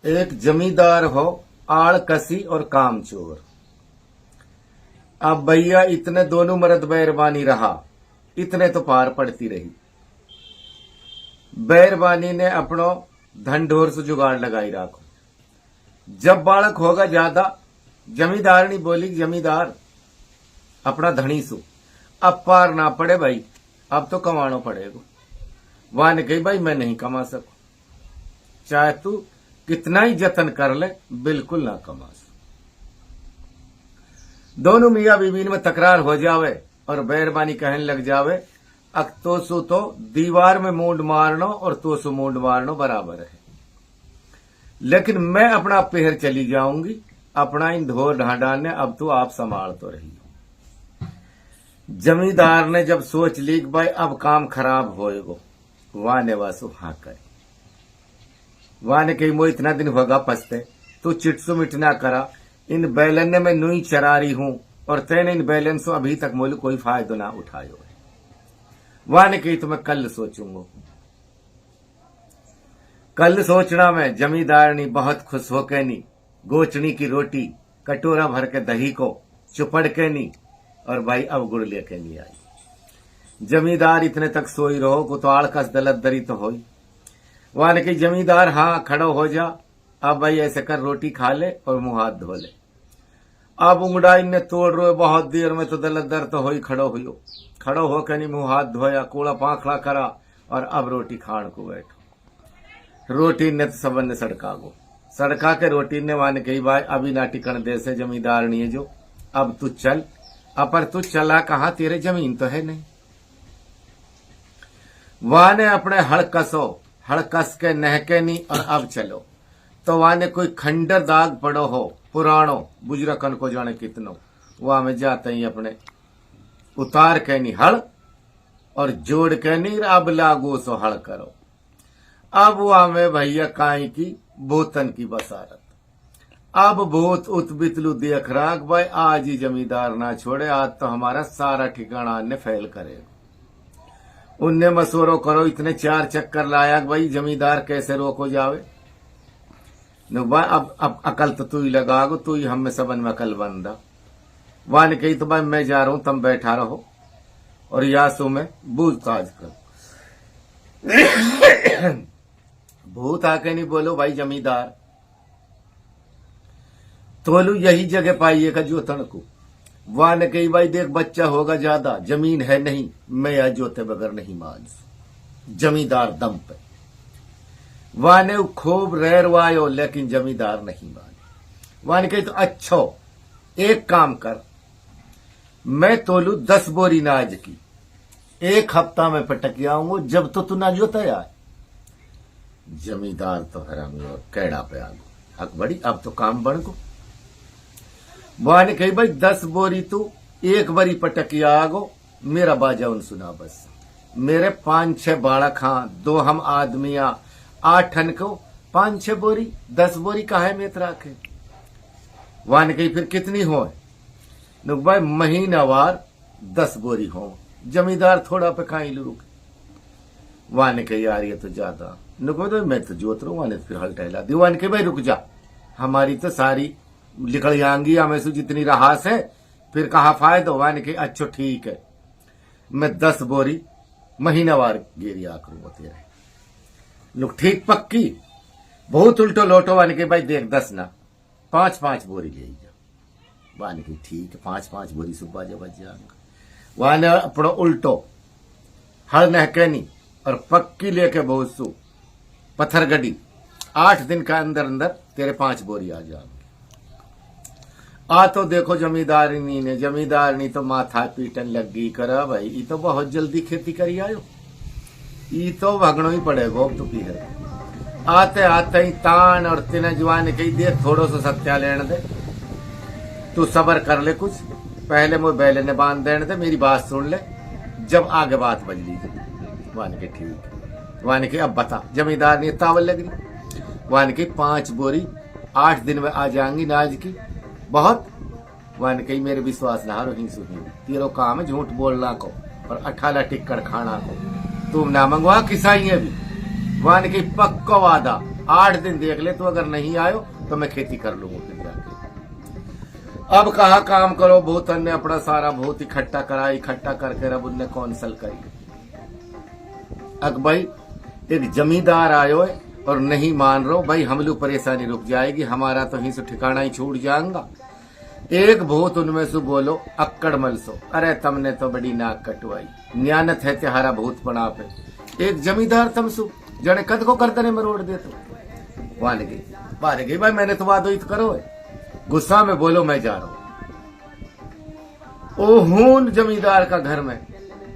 एक जमींदार हो आड़कसी और कामचोर। अब भैया इतने दोनों मर्द बैरबानी रहा, इतने तो पार पड़ती रही। बैरबानी ने अपनो धन ढोर से जुगाड़ लगाई राखो। जब बालक होगा ज्यादा, जमींदारनी बोली जमींदार अपना धनी सु अब पार ना पड़े भाई, अब तो कमाना पड़ेगा। वहां ने कही भाई मैं नहीं कमा सकू, चाहे तू कितना ही जतन कर ले बिल्कुल ना कमा सकू। दोनों मियां बीवी में तकरार हो जावे और बैरबानी कहने लग जावे अक तो सु तो दीवार में मूंड मारनो और तो सु मूंड मारनो बराबर है, लेकिन मैं अपना पेहर चली जाऊंगी, अपना इन ढोर ढांडा ने अब तो आप संभाल तो रही हो। जमींदार ने जब सोच ली भाई अब काम खराब होएगो, वाने वासु हाँ करे। वाने कही मो इतना दिन होगा पछते, तू चिटसु मिटना करा, इन बैलन ने मैं नुई चरा रही हूं और तेने इन बैलन से अभी तक मोल कोई फायदा ना उठायो है। वाने कही तो मैं कल सोचूंगा। कल सोचना में जमींदारनी बहुत खुश होके नी गोचनी की रोटी कटोरा भर के दही को चुपड़ के नी और भाई अब गुड़ लेके नहीं आई। जमींदार इतने तक सोई रहो को तो आड़कस दलत दरी तो होई। वहां ने कही जमींदार हाँ खड़ो हो जा, अब भाई ऐसे कर रोटी खा ले और मुंह हाथ धो ले। अब उंगड़ाई ने तोड़ रो बहुत देर में तो दलत दर तो होई। खड़ो होकर नहीं मुंह हाथ धोया, कूड़ा पाखड़ा करा और अब रोटी खाण को बैठो। रोटी ने तो सबन ने सड़का के रोटी ने वाने कही भाई अभी ना टिकन दे से जमींदार नहीं है जो, अब तू चल। अपर तू चला कहा, तेरे जमीन तो है नहीं। वहां ने अपने हड़कस के नहके नहीं और अब चलो। तो वहां ने कोई खंडर दाग पड़ो हो पुराणो बुजुर्गन को जाने कितनो, वहां में जाते ही अपने उतार के नहीं हड़ और जोड़ के नहीं अब लागो सो हड़ करो। अब वहां में भैया काई की बोतन की बसारत। अब बहुत उतबितलू देख रहा भाई आज ही जमींदार ना छोड़े, आज तो हमारा सारा ठिकाना ने फैल करेगा। उनने मशवरो करो, इतने 4 चक्कर लाया भाई जमींदार कैसे रोको जावे। भाई अब अकल तो तू ही लगागो, तू ही हम में सबन में अकल बंदा। वान कही तो भाई मैं जा रहा हूं, तुम बैठा रहो और यासु में पूछताछ करो। भूत आके नहीं बोलो भाई जमींदार तोलू यही जगह पाइएगा जोतन को। वाह ने कही भाई देख बच्चा होगा ज्यादा, जमीन है नहीं, मैं यह जोते बगैर नहीं मान। जमींदार दम पे वाह ने खूब रहरवायो लेकिन जमींदार नहीं माने। वाह ने कही तो अच्छो एक काम कर, मैं तोलू 10 बोरी नाज की, 1 हफ्ता में पटक आऊंगा, जब तो तू ना जोता यार। जमींदार तो हरामी और कैड़ा पे आ गो, हक बड़ी अब तो काम बढ़ गो। वहां ने कही भाई 10 बोरी तू 1 बारी पटकिया आगो, मेरा बाजा उन सुना बस। मेरे 5-6 बालक हाँ, 2 हम आदमिया, 8 ठन को 5-6 बोरी 10 बोरी काहे में राखे। वहां ने कही फिर कितनी हो नुक भाई महीनावार 10 बोरी हो। जमींदार थोड़ा पे खाई रुक। वहां ने कही यार ये तो ज्यादा। नुक तो मैं तो जोत रू। वहां ने फिर हल टहला दी। वहां ने कही भाई रुक जा, हमारी तो सारी निकल जाएंगी हमें से जितनी रहास है, फिर कहा फायदा। वहां ने कही अच्छा ठीक है, मैं 10 बोरी महीनावार गेरी आकरूंगा तेरे। लोग ठीक पक्की बहुत उल्टो लोटो। वाने के भाई देख 10 ना 5-5 बोरी ले जा। वाने के ठीक है 5-5 बोरी सुबह जब बच जाएंगे। वाने अपनो उल्टो हल नहकनी और पक्की लेके बहुत सु पत्थर गड्डी 8 दिन का अंदर अंदर तेरे 5 बोरी आ जाएंगे। आ तो देखो जमींदारनी तो माथा पीटन लग गई करा भाई ये तो बहुत जल्दी खेती करी आयो, ये तो भगनो ही पड़ेगा अब तो की है। आते आते ही तान और तिने जवान कही दे थोड़ो सा सत्या लेने दे, तू सबर कर ले, कुछ पहले मुझे बैले ने बांध देने दे, मेरी बात सुन ले, जब आगे बात बज लीजिए। वान के ठीक। वान के अब बता। जमींदार ने तावल लग रही। वान की 5 बोरी 8 दिन में आ जाएंगी नाज की, बहुत। वान कही मेरे विश्वास ना हारो ही सुनी, तेरो काम है झूठ बोलना को और 18 टिक्कर खाना को, तुम ना मंगवा किसाई भी। वान की पक्का वादा 8 दिन देख ले, तो अगर नहीं आयो तो मैं खेती कर लूंगा फिर जाके। अब कहा काम करो, बहुत ने अपना सारा बहुत इकट्ठा करा, इकट्ठा करके रब उनने कौंसल करी। अब भाई एक जमींदार आयो है और नहीं मान रहो भाई, हम लोग परेशानी रुक जाएगी, हमारा तो ही से ठिकाना ही छूट जाएगा। एक बहुत उनमें से बोलो अक्कड़ मलसो, अरे तुमने तो बड़ी नाक कटवाई, न्यानत है त्योहारा बहुत बड़ा पे। एक जमींदार तमसु जने कद को करदने मरोड़ दे, तो वान गई बार गई भाई, मैंने तो वादो इत करो है। गुस्सा में बोलो मैं जा रहा हूं। ओहून जमींदार का घर में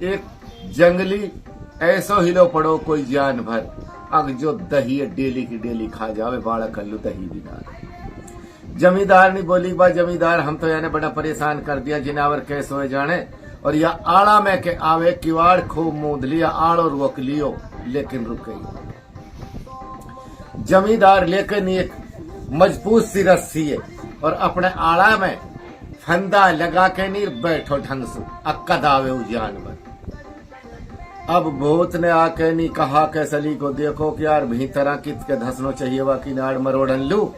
एक जंगली ऐसो हिलो पड़ो कोई जान भर, अग जो दही डेली की डेली खा जावे, बाड़ा कल्लू दही भी ना। जमींदार ने बोली बा जमींदार हम तो याने बड़ा परेशान कर दिया, जिनावर कैसे हो जाने, और या आड़ा में के आवे किवाड़ खूब मूंद लिया, आड़ो रोक लियो लेकिन रुक गई। जमींदार लेकिन एक मजबूत सी रस्सी है और अपने आड़ा में फंदा लगा के नहीं बैठो ढंग से, अक्कद आवे उ जानवर। अब भूत ने आके नहीं कहा कैसली को देखो कि यार भीतरा कित के धसनो चाहिए वा कि नाड़ मरोड़न लू,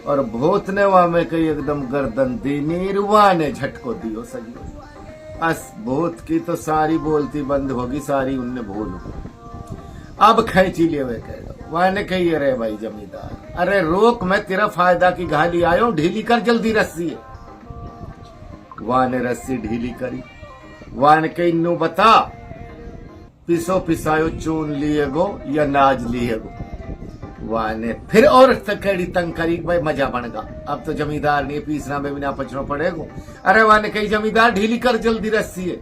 और भूत ने वहां में कही एकदम गर्दन दी, नीरवा ने झटको दियो सजी। अस भूत की तो सारी बोलती बंद होगी, सारी उनने भूल हो। अब खैची ले वे कह वहां ने कही अरे भाई जमींदार, अरे रोक, मैं तेरा फायदा की घाली आयो, ढीली कर जल्दी रस्सी है। वहां ने रस्सी ढीली करी, वहां ने कही नु बता पिसो पिसायो चून लिए गो या नाज लिए गो। वहां ने फिर और तकड़ी तंग करी, भाई मजा बन गा, अब तो जमींदार ने पीसना में बिना पचनो पड़ेगो। अरे वहां ने कही जमींदार ढीली कर जल्दी रस्सी है,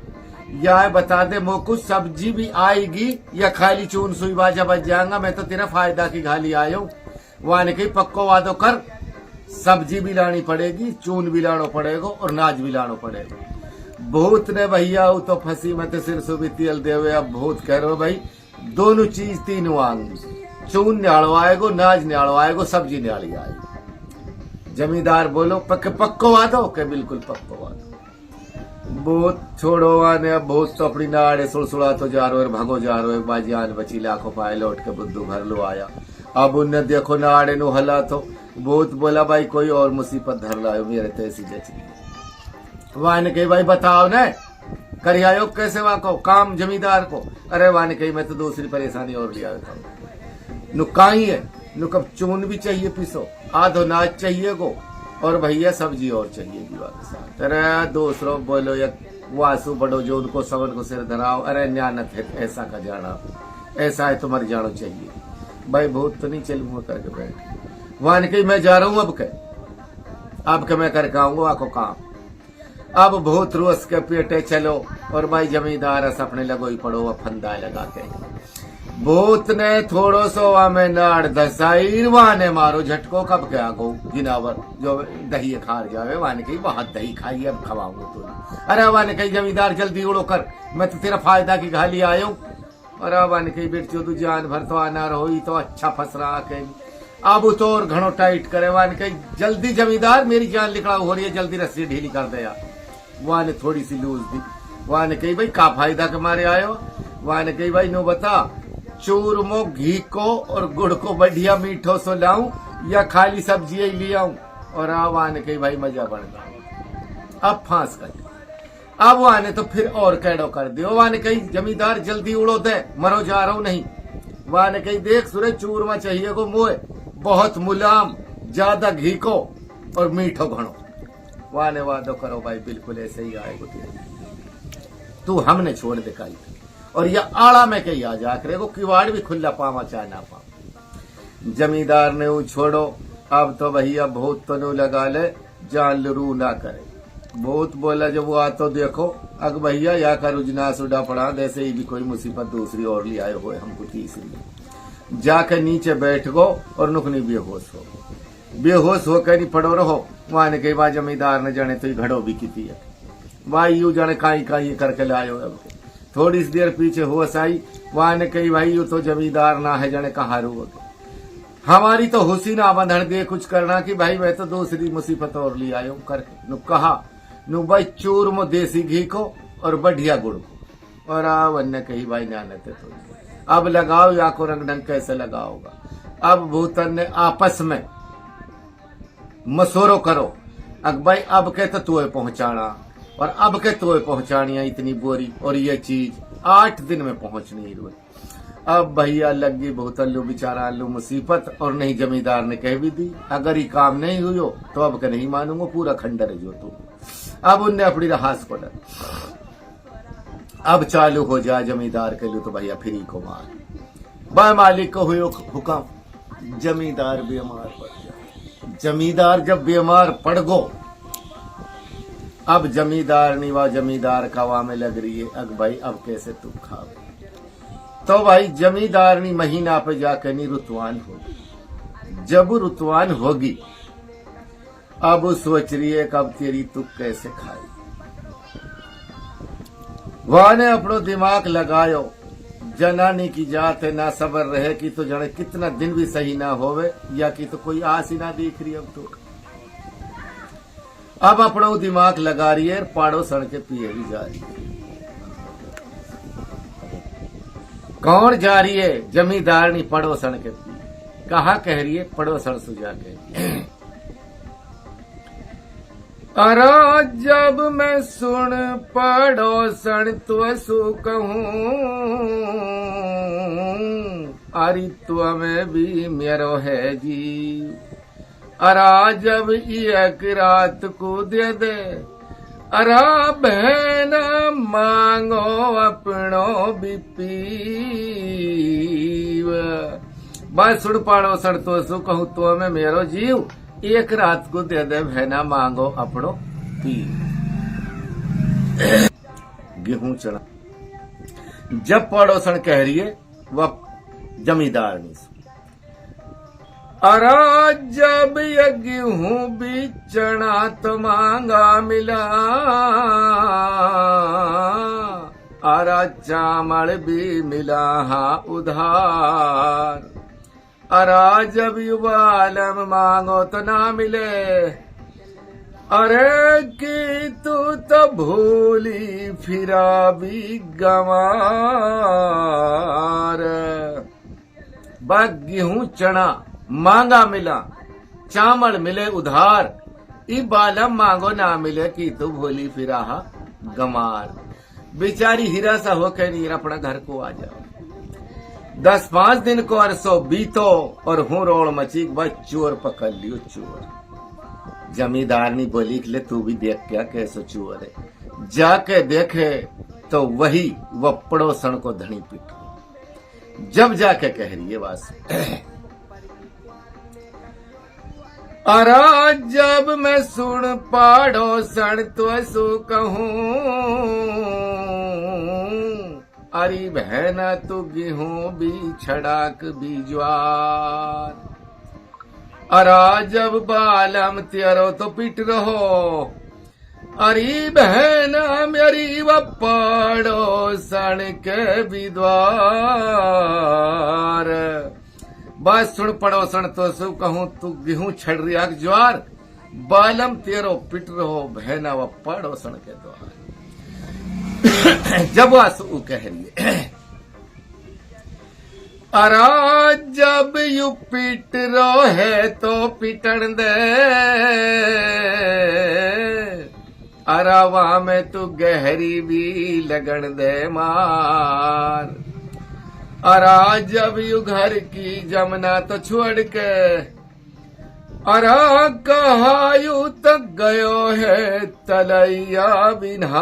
या बता दे मो कुछ सब्जी भी आएगी या खाली चून सुई बाजा बच जाएगा, मैं तो तेरा फायदा की घाली आयो। वहां ने कही पक्को वादो कर, सब्जी भी लानी पड़ेगी, चून भी लानो पड़ेगा और नाज भी लानो पड़ेगा। भूत ने भैया वो तो फंसी मत सिर सुबह तेल देवे। अब भूत कह रहे भाई दोनों चीज तीनों आएंगी, चून न्याड़ो आएगो, नाज न्याड़ो आएगो, सब्जी न्याड़ी आएगी। जमींदार बोलो पक्को वादो के बिल्कुल पक्को वादो। भूत छोड़ो आने, अब भूत तो अपनी नाड़े सुड़सुड़ा तो जा रो भागो जा रो, एक बार जान बची लाखों पाए लौट के बुद्धू घर लो आया। अब उनने देखो नाड़े नु हला तो भूत बोला भाई कोई और मुसीबत धर लायो, मेरे तैसी जचरी। वहां ने कही भाई बताओ न करियायो कैसे वाको काम जमींदार को। अरे वहां ने कही मैं तो दूसरी परेशानी और लिया था। नुकाई है नु कब चून भी चाहिए पिसो, आधो नाच चाहिए गो, और भैया सब्जी और चाहिए दीवा के साथ। अरे दूसरों बोलो या वासु बड़ो जो उनको सवन को सिर धराओ, अरे न्यानत है ऐसा का जाना, ऐसा है तुम्हारे जानो चाहिए। भाई भूत तो नहीं चलूंगा करके बैठ। वहां ने कही मैं जा रहा हूं अब के मैं करके आऊंगा आको काम। अब भूत रोस के पेटे चलो और भाई जमींदार अपने लगो ही पड़ो फंदा लगा के। भूत ने थोड़ो सो में नाड़ दसाई, वहां ने मारो झटको कब के आगो जिनावर जो दही खार जावे। वहां ने कही बहुत दही खाई अब खवाऊंगा तो। अरे वहां ने कही जमींदार जल्दी उड़ो कर, मैं तो तेरा फायदा की घाली आयो। और वहां ने कही बेटियो तू जान भर तो आना रहो, तो अच्छा फंस रहा के अब तो और घणो टाइट करे। वहां ने कही जल्दी जमींदार मेरी जान लिकड़ाव हो रही है, जल्दी रस्सी ढीली कर दे यार। वहां ने थोड़ी सी लूज दी। वहां ने कही भाई का फायदा के मारे आयो। वहां ने कही भाई नो बता चूरमो घी को और गुड़ को बढ़िया मीठो सो लाऊं या खाली सब्जी ही ले आऊं। और वहां ने कही भाई मजा बढ़ गया, अब फांस कर। अब वहां ने तो फिर और कैडो कर दियो। वहां ने कही जमींदार जल्दी उड़ो दे, मरो जा रहा हूं नहीं। वहां ने कही देख सूरज चूरमा चाहिए को मोए, बहुत मुलाम, ज्यादा घी को और मीठो घणो। वहां ने वादो करो भाई बिल्कुल ऐसे ही आएगो तू हमने छोड़ दे काई। और ये आड़ा में कही आ जा करेगो, किवाड़ भी खुला पावा चाहे ना पावा। जमींदार ने वो छोड़ो, अब तो भैया भूत तो नो लगा ले, जान रू ना करे। भूत बोला जब वो आ तो देखो अग भैया या का रुजना सुडा पड़ा, जैसे ही भी कोई मुसीबत दूसरी और ले आए हुए हमको तीसरी। जाके नीचे बैठ गो और नुकनी बेहोश हो, बेहोश होकर नहीं पड़ो रहो। वहां ने कही बा जमींदार ने जाने तो घड़ो भी की है, भाई यू जाने काई काई करके लायो। अब थोड़ी सी देर पीछे होश आई। वहां ने कही भाई यू तो जमींदार ना है जाने कहा रू, हमारी तो हुसी ना बंधन दे कुछ करना कि भाई मैं तो दूसरी मुसीबत और ले आयो करके। नु कहा नु भाई चूरमो देसी घी को और बढ़िया गुड़ को। और वन्य कही भाई नानत है तो अब लगाओ या को रंग ढंग कैसे लगाओगा। अब भूतन ने आपस में मशोरो करो, अब भाई अब के तो तुए पहुंचाना और अब के तुए पहुंचानिया इतनी बोरी और ये चीज 8 दिन में पहुंचनी रोज। अब भैया लगी भूतल्लू बेचारा आलू मुसीबत, और नहीं जमींदार ने कह भी दी अगर ये काम नहीं हुई तो अब के नहीं मानूंगा, पूरा खंडर है जो तू। अब उनने अपनी रहास को डर, अब चालू हो जा जमींदार के लिए तो भैया फ्री को मार। भाई मालिक को हुई हुक्म, जमींदार बीमार पड़ गया। जमींदार जब बीमार पड़ गो, अब जमींदार नीवा जमींदार कावा में लग रही है, अग भाई अब कैसे तू खाओ। तो भाई जमींदारनी महीना पे जाकर नहीं रुतवान होगी। जब रुतवान होगी अब सोच रही है कब तेरी तू कैसे खाई। वह ने अपनो दिमाग लगायो, जनानी की जात है ना सबर रहे कि तो जने कितना दिन भी सही ना होवे, या कि तो कोई आस ही ना दिख रही। अब तो अब अपना दिमाग लगा रही है, पाड़ो सड़ के पियरी जा रही है। कौन जा रही है? जमींदारनी पड़ोसन के पी। कहा कह रही है? पड़ोसन सुजा के। अरे जब मैं सुन पड़ोसन तो सु कहूं, अरे तुम्हें भी मेरो है जी। अरा जब एक रात को दे दे, अरा बहन मांगो अपनो भी पीव। बस सुन पड़ोसन तो सु कहूं तो मैं मेरो जीव, एक रात को दे दे बहना मांगो अपनो पीव। गेहूं चना जब पड़ोसन कह रही है वह जमींदारनी से, अरा जब ये गेहूं भी चना तो मांगा मिला, अरा चावल भी मिला हाँ उधार। अरा जब युवालम मांगो तो ना मिले, अरे कि तू तो भूली फिरा भी गंवार। बस गेहूं चना मांगा मिला, चावल मिले उधार, ई बालम मांगो ना मिले कि तू भोली फिरा गमार। बेचारी हीरा सा होकर नीर अपना घर को आ जाओ। 10-5 दिन को अरसो बीतो और हूं रोड़ मची, बस चोर पकड़ लियो चोर। जमींदारनी बोली कि ले तू भी देख क्या कैसो चोर है। जाके देखे तो वही वह पड़ोसन को धनी पीट। जब जाके कह रही है वास, अरा जब मैं सुन पड़ोसन तो सु कहूं, अरे बहना तू गेहूं भी छड़ाक भी ज्वार। अरा जब बालम तेरो तो पिट रहो, अरे बहना मेरी व पड़ोसन के भी द्वार। बस सुन पड़ोसन तो सु कहूं तू गेहूं छड़ रिया ज्वार, बालम तेरो पिट रहो बहना व पड़ोसन के द्वार। जब आसू कह रही है, अरा जब यू पिट रो है तो पिटन दे, अरा वहां में तू गहरी भी लगन दे मार। अरा जब यू घर की जमना तो छोड़ के, अरा कहा यू तक गयो है तलैया बिन्हान।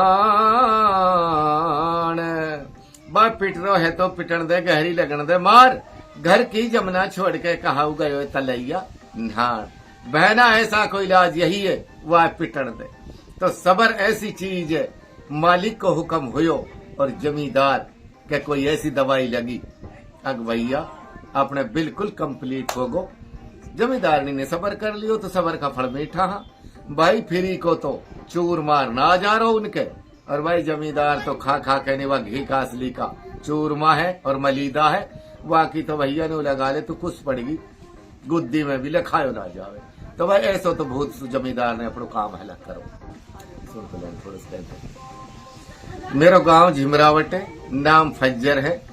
बा पिट रो है तो पिटन दे गहरी लगन दे मार, घर की जमना छोड़ के कहा गयो है तलैया बिन्हान। बहना ऐसा कोई इलाज यही है वह पिटन दे। तो सबर ऐसी चीज है, मालिक को हुक्म हुयो और जमींदार के कोई ऐसी दवाई लगी, अग भैया अपने बिल्कुल कंप्लीट हो गो। जमींदारनी ने सबर कर लियो तो सबर का फल मीठा। भाई फिरी को तो चूर मार ना जा रहा उनके, और भाई जमींदार तो खा खा कहने वह घी का असली का चूरमा है और मलीदा है, बाकी तो भैया ने लगा ले तो कुछ पड़ेगी गुद्दी में भी लखायो ना जावे। तो भाई ऐसा तो भूत जमींदार ने अपनो काम हलक करो। मेरा गांव झिमरावट है, नाम फज्जर है।